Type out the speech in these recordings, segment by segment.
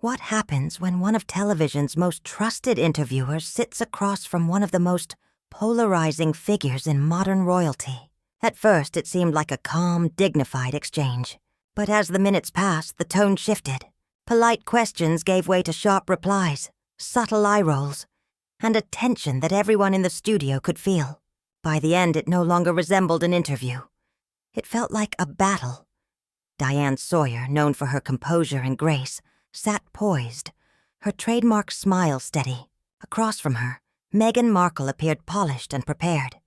What happens when one of television's most trusted interviewers sits across from one of the most polarizing figures in modern royalty? At first, it seemed like a calm, dignified exchange. But as the minutes passed, the tone shifted. Polite questions gave way to sharp replies, subtle eye rolls, and a tension that everyone in the studio could feel. By the end, it no longer resembled an interview. It felt like a battle. Diana Sawyer, known for her composure and grace, sat poised, her trademark smile steady. Across from her, Meghan Markle appeared polished and prepared,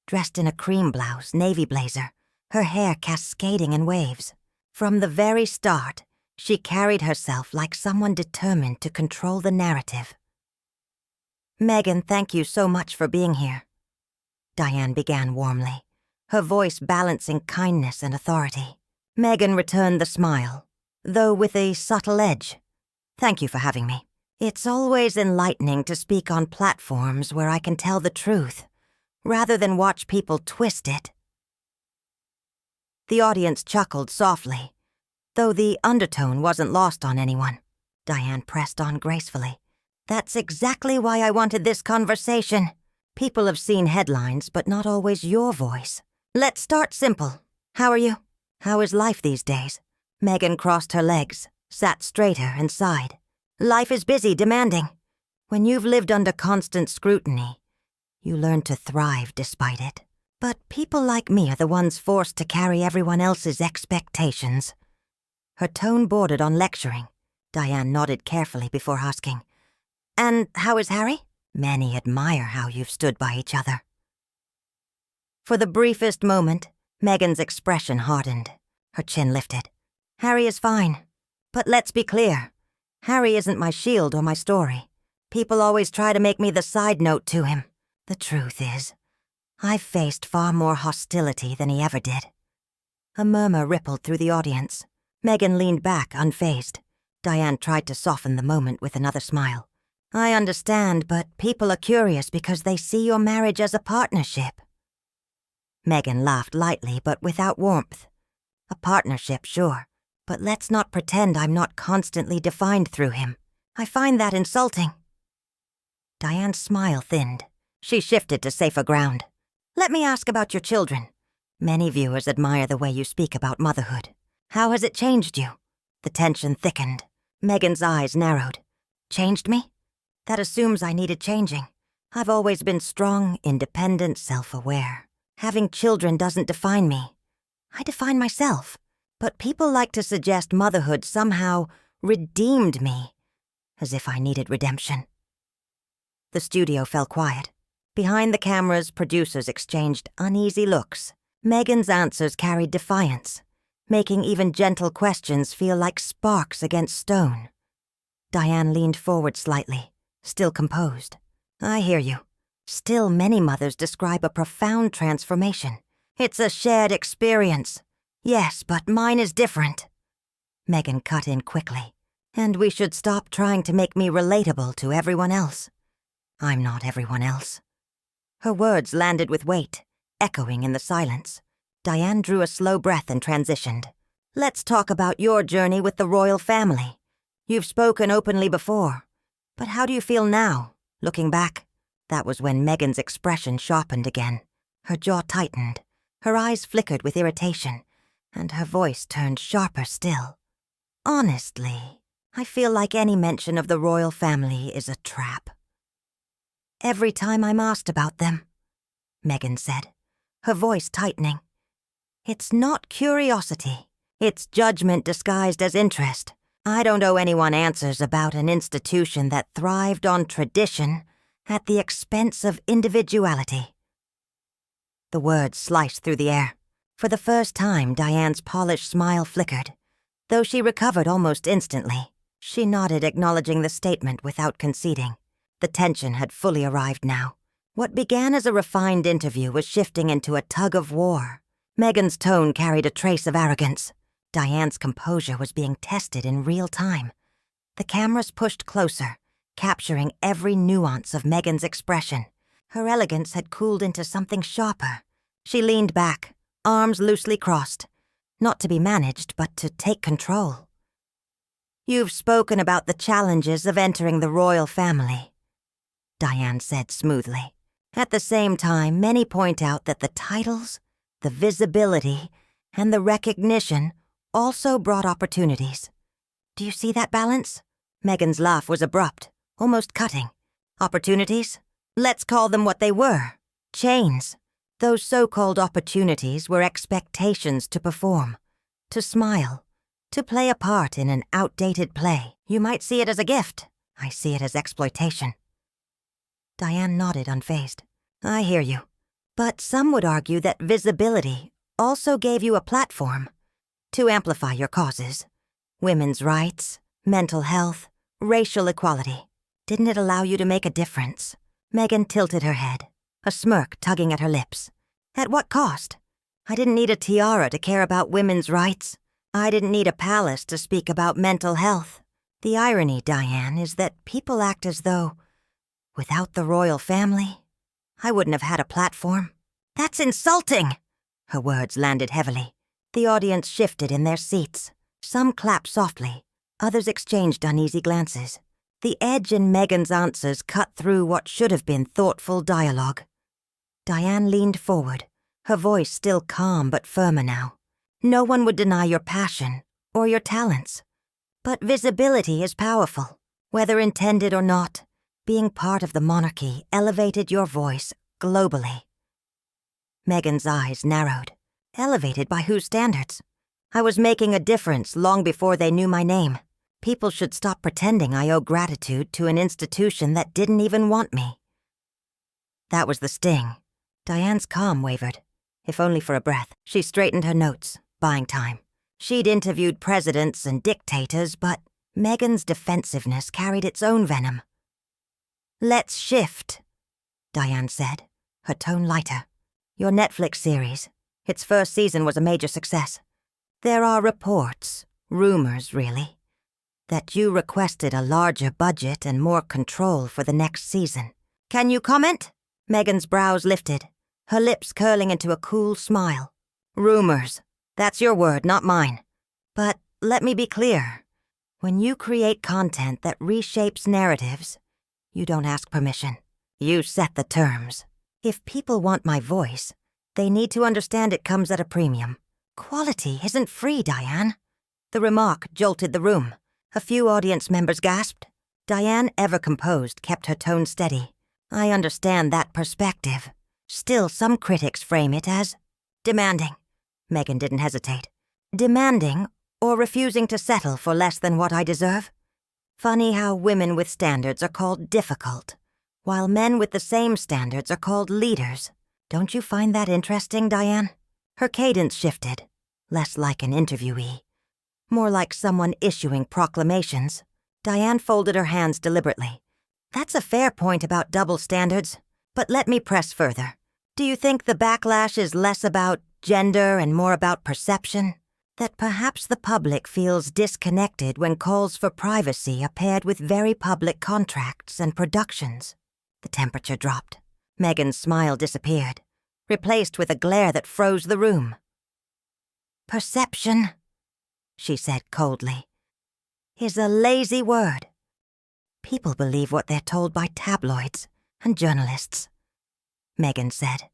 dressed in a cream blouse, navy blazer, her hair cascading in waves. From the very start, she carried herself like someone determined to control the narrative. "Meghan, thank you so much for being here," Diana began warmly, her voice balancing kindness and authority. Meghan returned the smile, though with a subtle edge. "Thank you for having me. It's always enlightening to speak on platforms where I can tell the truth, rather than watch people twist it." The audience chuckled softly, though the undertone wasn't lost on anyone. Diana pressed on gracefully. "That's exactly why I wanted this conversation. People have seen headlines, but not always your voice. Let's start simple. How are you? How is life these days?" Meghan crossed her legs, sat straighter, and sighed. "Life is busy, demanding. When you've lived under constant scrutiny, you learn to thrive despite it. But people like me are the ones forced to carry everyone else's expectations." Her tone bordered on lecturing. Diana nodded carefully before asking, "And how is Harry?" "Many admire how you've stood by each other." For the briefest moment, Meghan's expression hardened. Her chin lifted. "Harry is fine. But let's be clear. Harry isn't my shield or my story. People always try to make me the side note to him. The truth is, I've faced far more hostility than he ever did." A murmur rippled through the audience. Meghan leaned back, unfazed. Diana tried to soften the moment with another smile. "I understand, but people are curious because they see your marriage as a partnership." Meghan laughed lightly, but without warmth. "A partnership, sure. But let's not pretend I'm not constantly defined through him. I find that insulting." Diana's smile thinned. She shifted to safer ground. "Let me ask about your children. Many viewers admire the way you speak about motherhood. How has it changed you?" The tension thickened. Meghan's eyes narrowed. "Changed me? That assumes I needed changing. I've always been strong, independent, self-aware. Having children doesn't define me. I define myself. But people like to suggest motherhood somehow redeemed me, as if I needed redemption." The studio fell quiet. Behind the cameras, producers exchanged uneasy looks. Meghan's answers carried defiance, making even gentle questions feel like sparks against stone. Diana leaned forward slightly, still composed. "I hear you. Still, many mothers describe a profound transformation. It's a shared experience. Yes, but mine is different." Meghan cut in quickly. "And we should stop trying to make me relatable to everyone else. I'm not everyone else." Her words landed with weight, echoing in the silence. Diana drew a slow breath and transitioned. "Let's talk about your journey with the royal family. You've spoken openly before. But how do you feel now, looking back?" That was when Meghan's expression sharpened again. Her jaw tightened, her eyes flickered with irritation, and her voice turned sharper still. "Honestly, I feel like any mention of the royal family is a trap. Every time I'm asked about them," Meghan said, her voice tightening. "It's not curiosity. It's judgment disguised as interest. I don't owe anyone answers about an institution that thrived on tradition at the expense of individuality." The words sliced through the air. For the first time, Diana's polished smile flickered. Though she recovered almost instantly, she nodded, acknowledging the statement without conceding. The tension had fully arrived now. What began as a refined interview was shifting into a tug-of-war. Meghan's tone carried a trace of arrogance. Diana's composure was being tested in real time. The cameras pushed closer, capturing every nuance of Meghan's expression. Her elegance had cooled into something sharper. She leaned back, arms loosely crossed, not to be managed, but to take control. You've spoken about the challenges of entering the royal family, Diane said smoothly. At the same time, many point out that the titles, the visibility, and the recognition also brought opportunities. Do you see that balance? Meghan's laugh was abrupt, almost cutting. Opportunities? Let's call them what they were. Chains. Those so-called opportunities were expectations to perform, to smile, to play a part in an outdated play. You might see it as a gift. I see it as exploitation. Diane nodded unfazed. I hear you. But some would argue that visibility also gave you a platform to amplify your causes. Women's rights, mental health, racial equality. Didn't it allow you to make a difference? Meghan tilted her head, a smirk tugging at her lips. At what cost? I didn't need a tiara to care about women's rights. I didn't need a palace to speak about mental health. The irony, Diane, is that people act as though, without the royal family, I wouldn't have had a platform. That's insulting! Her words landed heavily. The audience shifted in their seats. Some clapped softly. Others exchanged uneasy glances. The edge in Meghan's answers cut through what should have been thoughtful dialogue. Diane leaned forward, her voice still calm but firmer now. No one would deny your passion or your talents. But visibility is powerful, whether intended or not. Being part of the monarchy elevated your voice globally. Meghan's eyes narrowed. Elevated by whose standards? I was making a difference long before they knew my name. People should stop pretending I owe gratitude to an institution that didn't even want me. That was the sting. Diane's calm wavered. If only for a breath. She straightened her notes, buying time. She'd interviewed presidents and dictators, but Meghan's defensiveness carried its own venom. Let's shift, Diane said, her tone lighter. Your Netflix series. Its first season was a major success. There are reports, rumors really, that you requested a larger budget and more control for the next season. Can you comment? Meghan's brows lifted, her lips curling into a cool smile. Rumors. That's your word, not mine. But let me be clear. When you create content that reshapes narratives, you don't ask permission. You set the terms. If people want my voice, they need to understand it comes at a premium. Quality isn't free, Diane. The remark jolted the room. A few audience members gasped. Diane, ever composed, kept her tone steady. I understand that perspective. Still, some critics frame it as demanding. Meghan didn't hesitate. Demanding or refusing to settle for less than what I deserve? Funny how women with standards are called difficult, while men with the same standards are called leaders. Don't you find that interesting, Diane? Her cadence shifted, less like an interviewee, more like someone issuing proclamations. Diane folded her hands deliberately. That's a fair point about double standards, but let me press further. Do you think the backlash is less about gender and more about perception? That perhaps the public feels disconnected when calls for privacy are paired with very public contracts and productions? The temperature dropped. Meghan's smile disappeared, replaced with a glare that froze the room. Perception, she said coldly, is a lazy word. People believe what they're told by tabloids and journalists, Meghan said,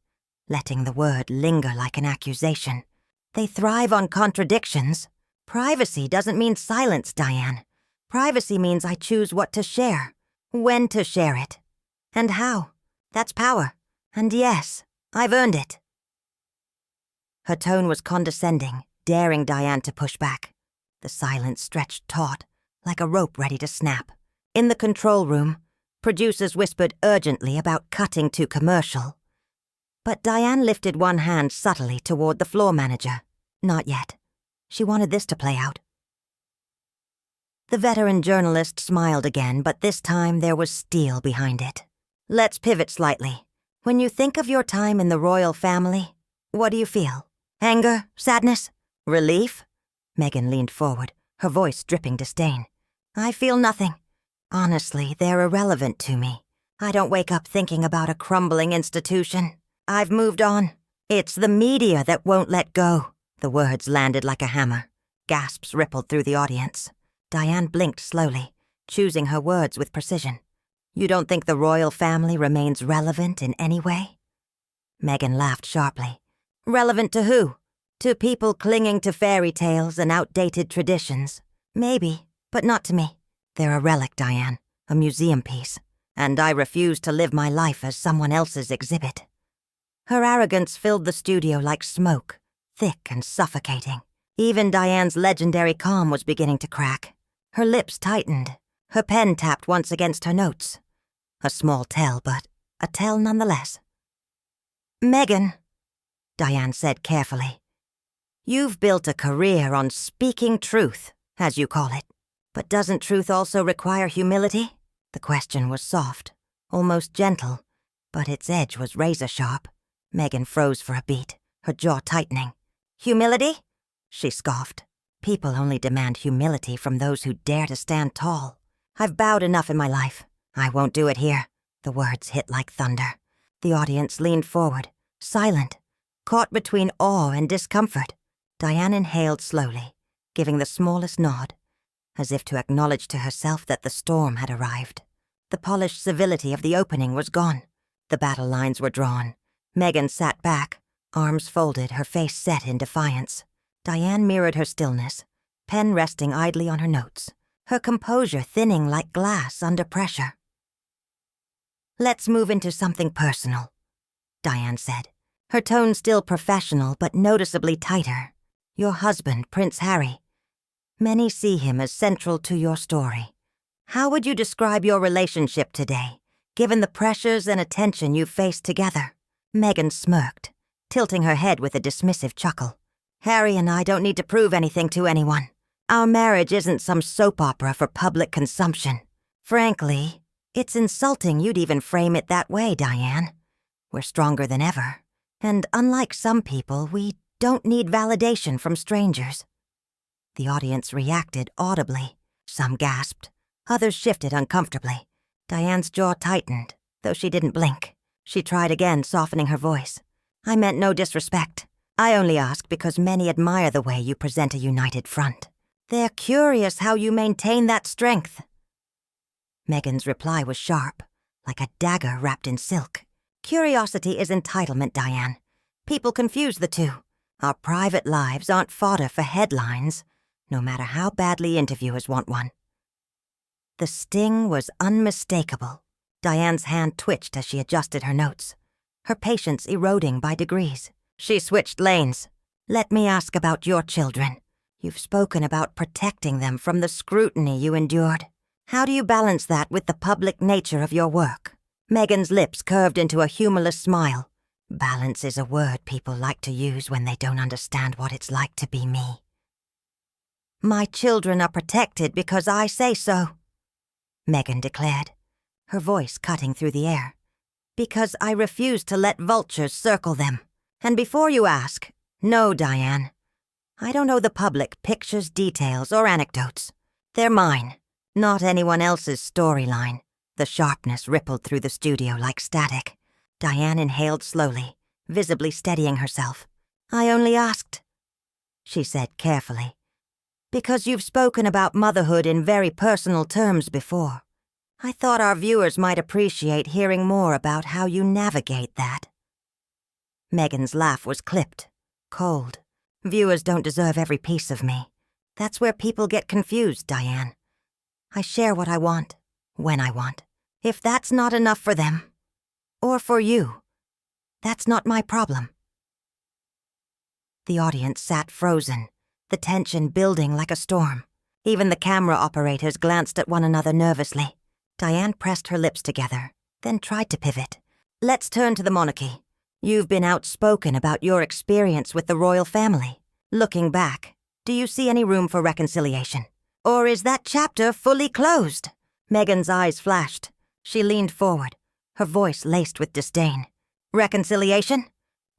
letting the word linger like an accusation. They thrive on contradictions. Privacy doesn't mean silence, Diane. Privacy means I choose what to share, when to share it, and how. That's power. And yes, I've earned it. Her tone was condescending, daring Diane to push back. The silence stretched taut, like a rope ready to snap. In the control room, producers whispered urgently about cutting to commercial. But Diane lifted one hand subtly toward the floor manager. Not yet. She wanted this to play out. The veteran journalist smiled again, but this time there was steel behind it. Let's pivot slightly. When you think of your time in the royal family, what do you feel? Anger? Sadness? Relief? Meghan leaned forward, her voice dripping disdain. I feel nothing. Honestly, they're irrelevant to me. I don't wake up thinking about a crumbling institution. I've moved on. It's the media that won't let go. The words landed like a hammer. Gasps rippled through the audience. Diane blinked slowly, choosing her words with precision. You don't think the royal family remains relevant in any way? Meghan laughed sharply. Relevant to who? To people clinging to fairy tales and outdated traditions. Maybe, but not to me. They're a relic, Diane, a museum piece, and I refuse to live my life as someone else's exhibit. Her arrogance filled the studio like smoke, thick and suffocating. Even Diane's legendary calm was beginning to crack. Her lips tightened. Her pen tapped once against her notes. A small tell, but a tell nonetheless. Meghan, Diane said carefully, you've built a career on speaking truth, as you call it. But doesn't truth also require humility? The question was soft, almost gentle, but its edge was razor-sharp. Meghan froze for a beat, her jaw tightening. Humility? She scoffed. People only demand humility from those who dare to stand tall. I've bowed enough in my life. I won't do it here. The words hit like thunder. The audience leaned forward, silent, caught between awe and discomfort. Diane inhaled slowly, giving the smallest nod, as if to acknowledge to herself that the storm had arrived. The polished civility of the opening was gone. The battle lines were drawn. Meghan sat back, arms folded, her face set in defiance. Diane mirrored her stillness, pen resting idly on her notes, her composure thinning like glass under pressure. Let's move into something personal, Diane said, her tone still professional but noticeably tighter. Your husband, Prince Harry. Many see him as central to your story. How would you describe your relationship today, given the pressures and attention you've faced together? Meghan smirked, tilting her head with a dismissive chuckle. Harry and I don't need to prove anything to anyone. Our marriage isn't some soap opera for public consumption. Frankly, it's insulting you'd even frame it that way, Diane. We're stronger than ever, and unlike some people, we don't need validation from strangers. The audience reacted audibly. Some gasped, others shifted uncomfortably. Diane's jaw tightened, though she didn't blink. She tried again, softening her voice. I meant no disrespect. I only ask because many admire the way you present a united front. They're curious how you maintain that strength. Meghan's reply was sharp, like a dagger wrapped in silk. Curiosity is entitlement, Diane. People confuse the two. Our private lives aren't fodder for headlines, no matter how badly interviewers want one. The sting was unmistakable. Diane's hand twitched as she adjusted her notes, her patience eroding by degrees. She switched lanes. Let me ask about your children. You've spoken about protecting them from the scrutiny you endured. How do you balance that with the public nature of your work? Meghan's lips curved into a humorless smile. Balance is a word people like to use when they don't understand what it's like to be me. My children are protected because I say so, Meghan declared, her voice cutting through the air. Because I refuse to let vultures circle them. And before you ask, no, Diane. I don't owe the public pictures, details, or anecdotes. They're mine, not anyone else's storyline. The sharpness rippled through the studio like static. Diane inhaled slowly, visibly steadying herself. I only asked, she said carefully, because you've spoken about motherhood in very personal terms before. I thought our viewers might appreciate hearing more about how you navigate that. Meghan's laugh was clipped, cold. Viewers don't deserve every piece of me. That's where people get confused, Diane. I share what I want, when I want. If that's not enough for them, or for you, that's not my problem. The audience sat frozen, the tension building like a storm. Even the camera operators glanced at one another nervously. Diane pressed her lips together, then tried to pivot. Let's turn to the monarchy. You've been outspoken about your experience with the royal family. Looking back, do you see any room for reconciliation? Or is that chapter fully closed? Meghan's eyes flashed. She leaned forward, her voice laced with disdain. Reconciliation?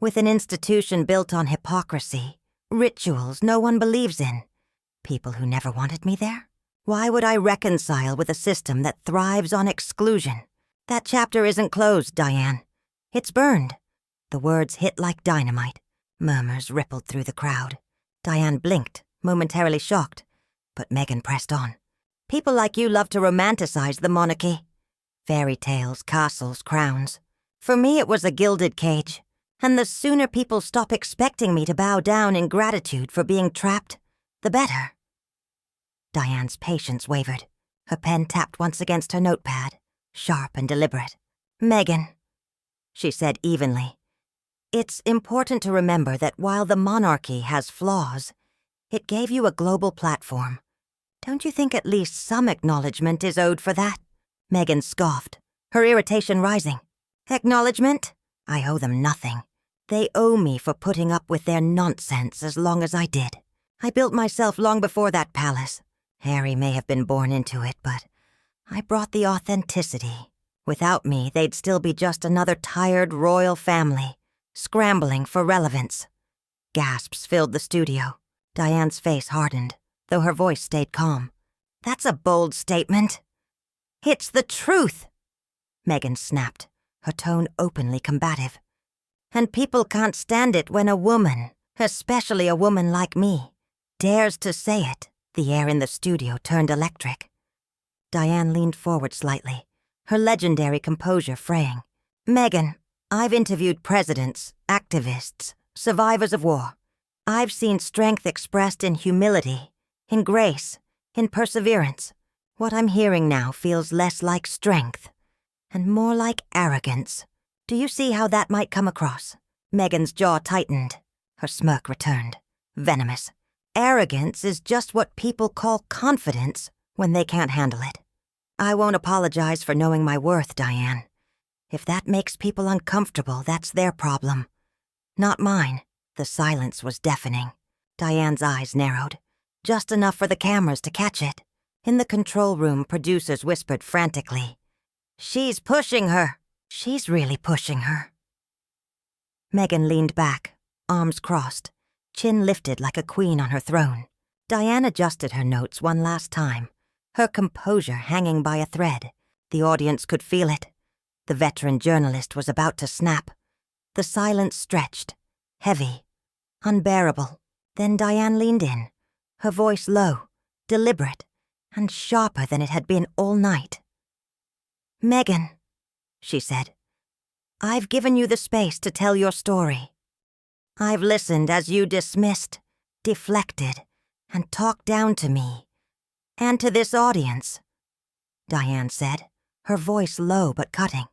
With an institution built on hypocrisy, rituals no one believes in, people who never wanted me there? Why would I reconcile with a system that thrives on exclusion? That chapter isn't closed, Diane. It's burned. The words hit like dynamite. Murmurs rippled through the crowd. Diane blinked, momentarily shocked, but Meghan pressed on. People like you love to romanticize the monarchy. Fairy tales, castles, crowns. For me, it was a gilded cage. And the sooner people stop expecting me to bow down in gratitude for being trapped, the better. Diane's patience wavered. Her pen tapped once against her notepad, sharp and deliberate. "Meghan," she said evenly, "it's important to remember that while the monarchy has flaws, it gave you a global platform. Don't you think at least some acknowledgement is owed for that?" Meghan scoffed, her irritation rising. "Acknowledgement? I owe them nothing. They owe me for putting up with their nonsense as long as I did. I built myself long before that palace. Harry may have been born into it, but I brought the authenticity. Without me, they'd still be just another tired royal family, scrambling for relevance." Gasps filled the studio. Diane's face hardened, though her voice stayed calm. "That's a bold statement." "It's the truth," Meghan snapped, her tone openly combative. "And people can't stand it when a woman, especially a woman like me, dares to say it." The air in the studio turned electric. Diane leaned forward slightly, her legendary composure fraying. "Meghan, I've interviewed presidents, activists, survivors of war. I've seen strength expressed in humility, in grace, in perseverance. What I'm hearing now feels less like strength and more like arrogance. Do you see how that might come across?" Meghan's jaw tightened. Her smirk returned, venomous. "Arrogance is just what people call confidence when they can't handle it. I won't apologize for knowing my worth, Diane. If that makes people uncomfortable, that's their problem. Not mine." The silence was deafening. Diane's eyes narrowed, just enough for the cameras to catch it. In the control room, producers whispered frantically, "She's pushing her. She's really pushing her." Meghan leaned back, arms crossed, chin lifted like a queen on her throne. Diane adjusted her notes one last time, her composure hanging by a thread. The audience could feel it. The veteran journalist was about to snap. The silence stretched, heavy, unbearable. Then Diane leaned in, her voice low, deliberate, and sharper than it had been all night. "Meghan," she said, "I've given you the space to tell your story. I've listened as you dismissed, deflected, and talked down to me. And to this audience," Diane said, her voice low but cutting.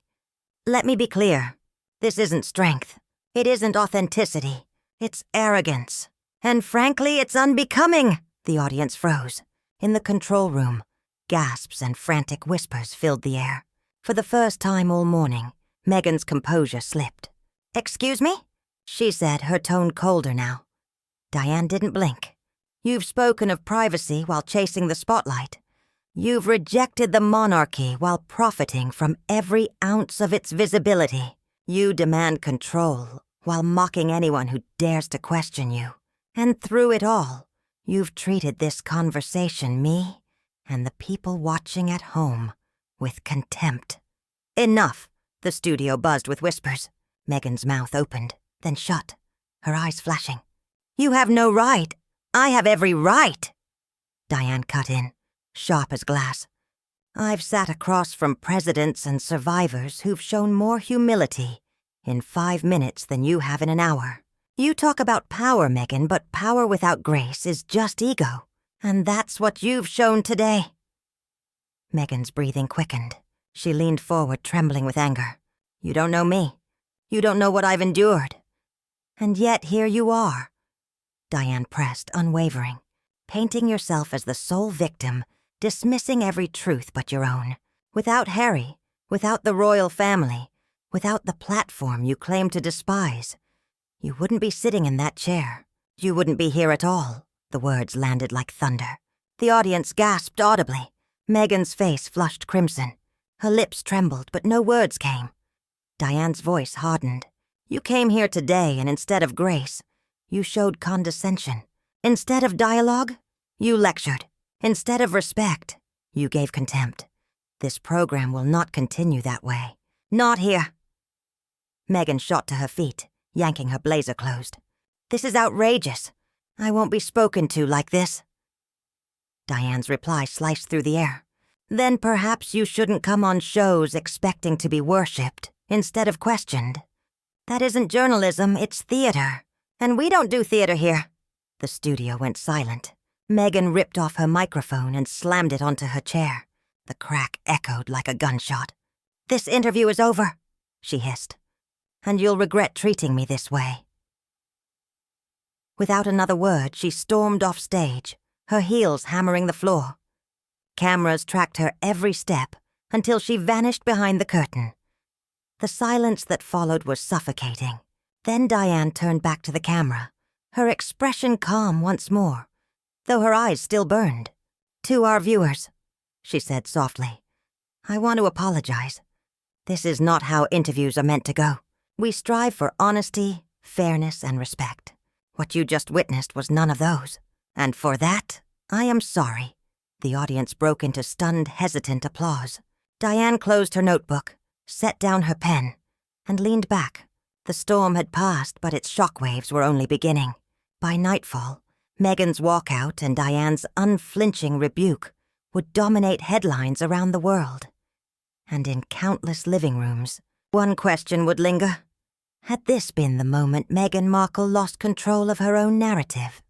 "Let me be clear. This isn't strength. It isn't authenticity. It's arrogance. And frankly, it's unbecoming." The audience froze. In the control room, gasps and frantic whispers filled the air. For the first time all morning, Meghan's composure slipped. "Excuse me?" she said, her tone colder now. Diane didn't blink. "You've spoken of privacy while chasing the spotlight. You've rejected the monarchy while profiting from every ounce of its visibility. You demand control while mocking anyone who dares to question you. And through it all, you've treated this conversation, me, and the people watching at home, with contempt." "Enough!" The studio buzzed with whispers. Meghan's mouth opened, then shut, her eyes flashing. "You have no right. I have every right." Diane cut in, sharp as glass. "I've sat across from presidents and survivors who've shown more humility in 5 minutes than you have in an hour. You talk about power, Meghan, but power without grace is just ego. And that's what you've shown today." Meghan's breathing quickened. She leaned forward, trembling with anger. "You don't know me. You don't know what I've endured. And yet here you are." Diane pressed, unwavering, painting yourself as the sole victim, dismissing every truth but your own. Without Harry, without the royal family, without the platform you claim to despise, you wouldn't be sitting in that chair. You wouldn't be here at all." The words landed like thunder. The audience gasped audibly. Meghan's face flushed crimson. Her lips trembled, but no words came. Diane's voice hardened. "You came here today, and instead of grace, you showed condescension. Instead of dialogue, you lectured. Instead of respect, you gave contempt. This program will not continue that way. Not here." Meghan shot to her feet, yanking her blazer closed. "This is outrageous. I won't be spoken to like this." Diane's reply sliced through the air. "Then perhaps you shouldn't come on shows expecting to be worshipped instead of questioned. That isn't journalism, it's theater. And we don't do theater here." The studio went silent. Meghan ripped off her microphone and slammed it onto her chair. The crack echoed like a gunshot. "This interview is over," she hissed. "And you'll regret treating me this way." Without another word, she stormed off stage, her heels hammering the floor. Cameras tracked her every step until she vanished behind the curtain. The silence that followed was suffocating. Then Diane turned back to the camera, her expression calm once more, though her eyes still burned. "To our viewers," she said softly, "I want to apologize. This is not how interviews are meant to go. We strive for honesty, fairness, and respect. What you just witnessed was none of those. And for that, I am sorry." The audience broke into stunned, hesitant applause. Diane closed her notebook, set down her pen, and leaned back. The storm had passed, but its shockwaves were only beginning. By nightfall, Meghan's walkout and Diane's unflinching rebuke would dominate headlines around the world. And in countless living rooms, one question would linger. Had this been the moment Meghan Markle lost control of her own narrative?